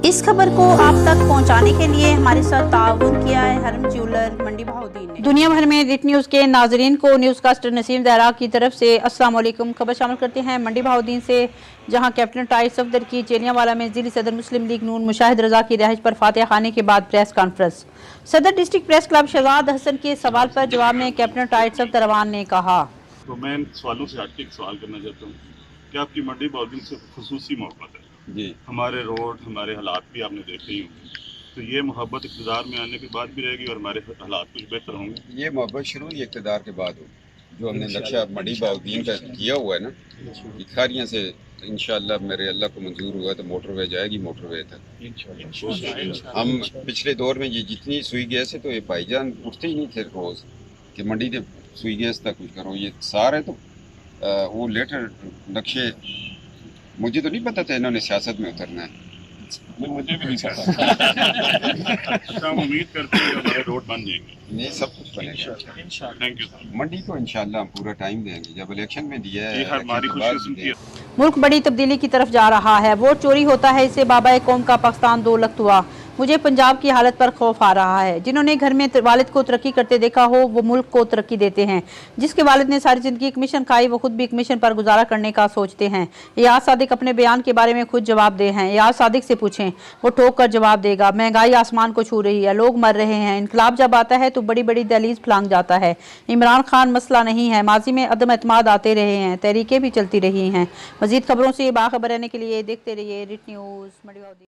इस खबर को आप तक पहुंचाने के लिए हमारे साथ ताउन किया है हरम ज्वेलर मंडी बहाउद्दीन ने। दुनिया भर में रिट न्यूज़ के नाजरीन को न्यूज़कास्टर नसीम ज़हरा की तरफ से अस्सलाम वालेकुम। खबर शामिल करते हैं मंडी बहाउद्दीन से, जहां कैप्टन टाइट सफदर की जलियांवाला में ज़िली सदर मुस्लिम लीग नून मुशाहिद रजा की रिहाइश पर फातिहा खाने के बाद प्रेस कॉन्फ्रेंस। सदर district press club Shahzad Hasan के सवाल पर जवाब में कैप्टन टाइट सफदर ने कहा, तो मैं इन सवालों से हटके एक सवाल करना चाहता हूँ कि आपकी मंडी बहाउद्दीन से खसूसी मोहब्बत है जी। हमारे रोड, हमारे हालात भी आपने देखे ही होंगे, तो ये मोहब्बत इक़्तिदार में आने के बाद भी रहेगी और हमारे हालात कुछ बेहतर होंगे। ये मोहब्बत शुरू ही इक़्तिदार के बाद हो, जो हमने नक्शा मंडी बहाउद्दीन का किया हुआ है ना, इखारियाँ से इंशाअल्लाह मेरे अल्लाह को मंजूर हुआ तो मोटरवे जाएगी, मोटरवे तक। हम पिछले दौर में ये जितनी सुई गैस है तो ये भाईजान उठते ही नहीं थे रोज़ कि मंडी से सुई गैस तक कुछ करो, ये सारे तो वो लेटर नक्शे मुझे तो नहीं पता था इन्होंने सियासत में उतरना है। मुझे भी नहीं पता। अच्छा, हम उम्मीद करते हैं कि हमारे रोड बन जाएंगे। नहीं, सब कुछ बनेगा। Thank you sir. मंडी को इंशाल्लाह हम पूरा टाइम देंगे, जब इलेक्शन में दिया है हमारी खुशकिस्मती है। मुल्क बड़ी तब्दीली की तरफ जा रहा है। वोट चोरी होता है, इससे बाबा कौम का पाकिस्तान दो लख्त हुआ। मुझे पंजाब की हालत पर खौफ आ रहा है। जिन्होंने घर में वालिद को तरक्की करते देखा हो वो मुल्क को तरक्की देते हैं। जिसके वालिद ने सारी जिंदगी एक मिशन खाई वो खुद भी एक मिशन पर गुजारा करने का सोचते हैं। याद सादिक अपने बयान के बारे में खुद जवाब दे हैं। याद सादिक से पूछें, वो ठोक कर जवाब देगा। महंगाई आसमान को छू रही है, लोग मर रहे हैं। इनकलाब जब आता है तो बड़ी बड़ी दहलीज फलांग जाता है। इमरान खान मसला नहीं है, माजी में अदम एतमाद आते रहे हैं, तहरीकें भी चलती रही हैं। मजीद खबरों से बाखबर रहने के लिए देखते रहिए रिट न्यूज़।